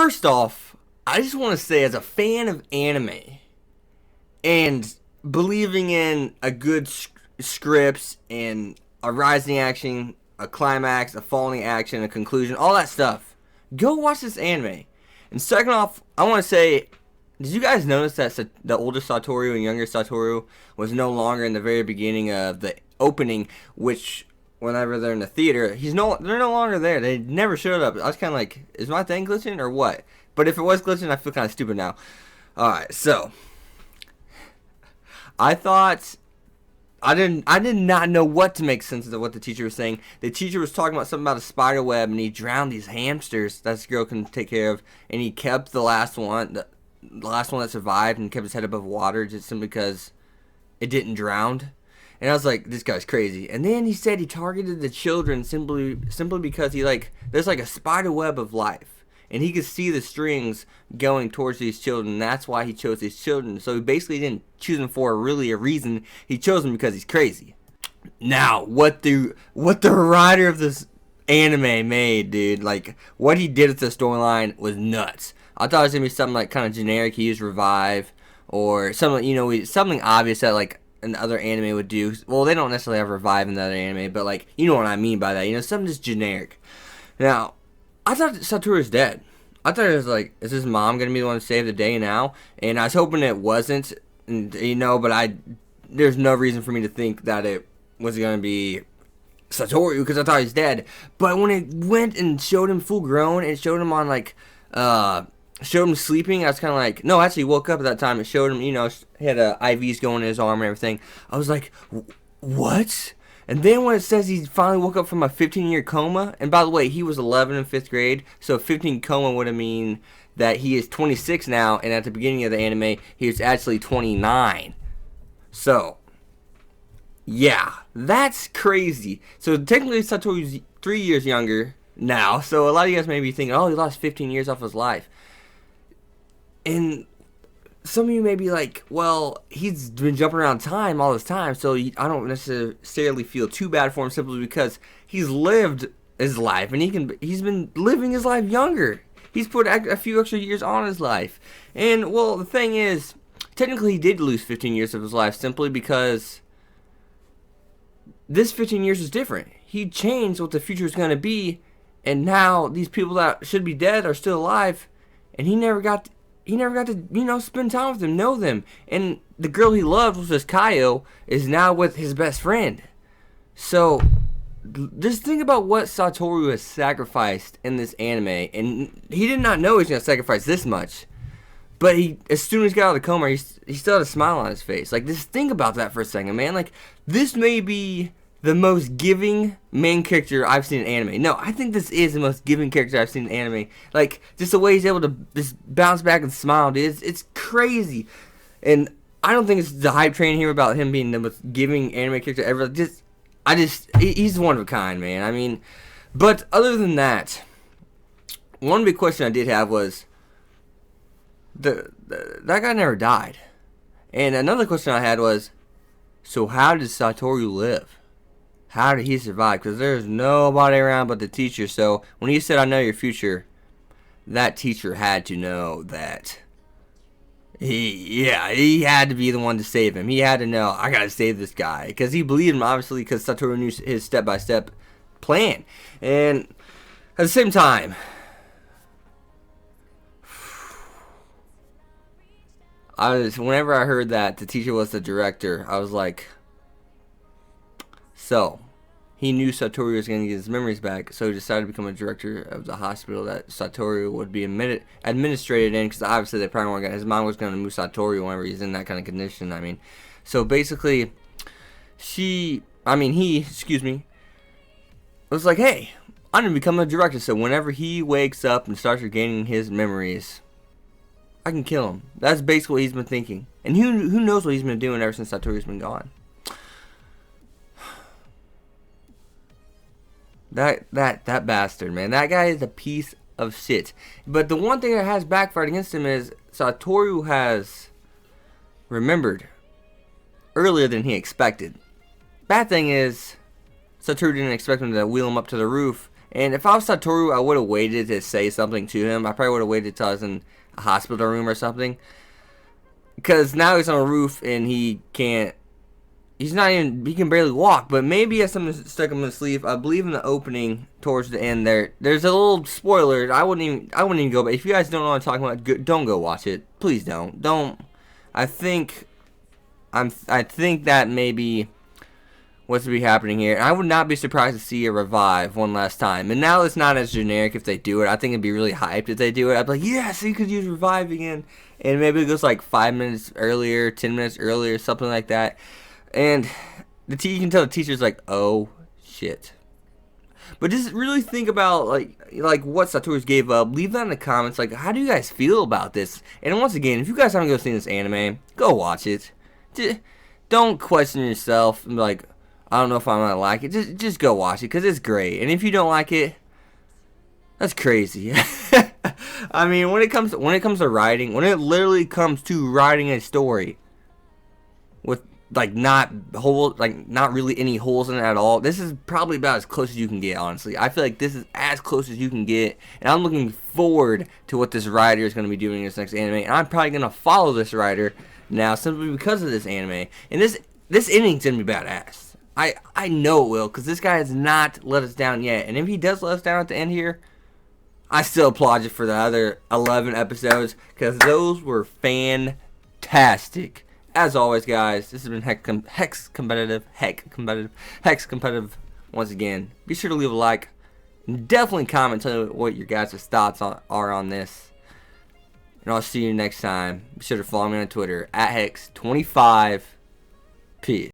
First off, I just want to say, as a fan of anime and believing in a good scripts and a rising action, a climax, a falling action, a conclusion, all that stuff, go watch this anime. And second off, I want to say, did you guys notice that the older Satoru and younger Satoru was no longer in the very beginning of the opening, which whenever they're in the theater, they're no longer there. They never showed up. I was kind of like, is my thing glitching or what? But if it was glitching, I feel kind of stupid now. Alright, so I did not know what to make sense of what the teacher was saying. The teacher was talking about something about a spider web, and he drowned these hamsters that this girl couldn't take care of, and he kept the last one that survived, and kept his head above water just simply because it didn't drown. And I was like, this guy's crazy. And then he said he targeted the children simply because there's like a spider web of life, and he could see the strings going towards these children. And that's why he chose these children. So he basically didn't choose them for really a reason. He chose them because he's crazy. Now, what the writer of this anime made, dude, like what he did with the storyline was nuts. I thought it was gonna be something like kind of generic. He used revive or something, something obvious that like another anime would do. Well, they don't necessarily have revive in the other anime, but like, you know what I mean by that. Something just generic. Now, I thought Satoru was dead. I thought it was like, is his mom gonna be the one to save the day now? And I was hoping it wasn't, but there's no reason for me to think that it was gonna be Satoru because I thought he was dead. But when it went and showed him full grown, and showed him on like showed him sleeping, I was kind of like, no, actually woke up at that time. It showed him, he had IVs going in his arm and everything. I was like, what? And then when it says he finally woke up from a 15-year coma, and by the way, he was 11 in 5th grade, so 15 coma would have mean that he is 26 now, and at the beginning of the anime, he was actually 29. So, yeah, that's crazy. So technically, Satoru's 3 years younger now, so a lot of you guys may be thinking, oh, he lost 15 years off his life. And some of you may be like, well, he's been jumping around time all this time, so I don't necessarily feel too bad for him simply because he's lived his life, and he's been living his life younger. He's put a few extra years on his life. And, well, the thing is, technically he did lose 15 years of his life simply because this 15 years is different. He changed what the future is going to be, and now these people that should be dead are still alive, and he never got to, spend time with them, know them. And the girl he loved, which was Kaio, is now with his best friend. So, just think about what Satoru has sacrificed in this anime. And he did not know he was going to sacrifice this much. But as soon as he got out of the coma, he still had a smile on his face. Like, just think about that for a second, man. Like, this may be the most giving main character I've seen in anime. No, I think this is the most giving character I've seen in anime. Like, just the way he's able to just bounce back and smile, dude. It's crazy. And I don't think it's the hype train here about him being the most giving anime character ever. He's one of a kind, man. I mean, but other than that, one big question I did have was, that guy never died. And another question I had was, so how did Satoru live? How did he survive? Because there's nobody around but the teacher. So when he said, I know your future, that teacher had to know that he had to be the one to save him. He had to know, I gotta save this guy. Because he believed him, obviously, because Satoru knew his step-by-step plan. And at the same time, whenever I heard that the teacher was the director, I was like, so, he knew Satoru was going to get his memories back, so he decided to become a director of the hospital that Satoru would be administrated in, because obviously they probably weren't his mom was going to move Satoru whenever he's in that kind of condition. I mean, so basically, he was like, hey, I'm going to become a director, so whenever he wakes up and starts regaining his memories, I can kill him. That's basically what he's been thinking. And who knows what he's been doing ever since Satoru's been gone. That bastard, man. That guy is a piece of shit. But the one thing that has backfired against him is Satoru has remembered earlier than he expected. Bad thing is, Satoru didn't expect him to wheel him up to the roof And if I was Satoru, I would have waited to say something to him. I probably would have waited till I was in a hospital room or something. Because now he's on a roof and he can't. He's not even. He can barely walk. But maybe he has something stuck in his sleeve. I believe in the opening towards the end there. There's a little spoiler. I wouldn't even go. But if you guys don't know what I'm talking about, don't go watch it. Please don't. Don't. I think that maybe what's to be happening here. And I would not be surprised to see a revive one last time. And now it's not as generic if they do it. I think it'd be really hyped if they do it. I'd be like, yes, you could use revive again. And maybe it goes like 5 minutes earlier, 10 minutes earlier, something like that. And you can tell the teacher's like, oh shit. But just really think about like what Satoru's gave up. Leave that in the comments. Like, how do you guys feel about this? And once again, if you guys haven't seen this anime, go watch it. Just don't question yourself and be like, I don't know if I'm gonna like it. Just go watch it because it's great. And if you don't like it, that's crazy. I mean, when it comes to writing, when it literally comes to writing a story with not really any holes in it at all, this is probably about as close as you can get. Honestly, I feel like this is as close as you can get, and I'm looking forward to what this writer is going to be doing in this next anime. And I'm probably going to follow this writer now simply because of this anime. And this ending's going to be badass. I know it will, because this guy has not let us down yet. And if he does let us down at the end here, I still applaud you for the other 11 episodes, because those were fantastic. As always, guys, this has been Hex Competitive. Once again, be sure to leave a like. And definitely comment, tell me what your guys' thoughts are on this. And I'll see you next time. Be sure to follow me on Twitter, @Hex25. Peace.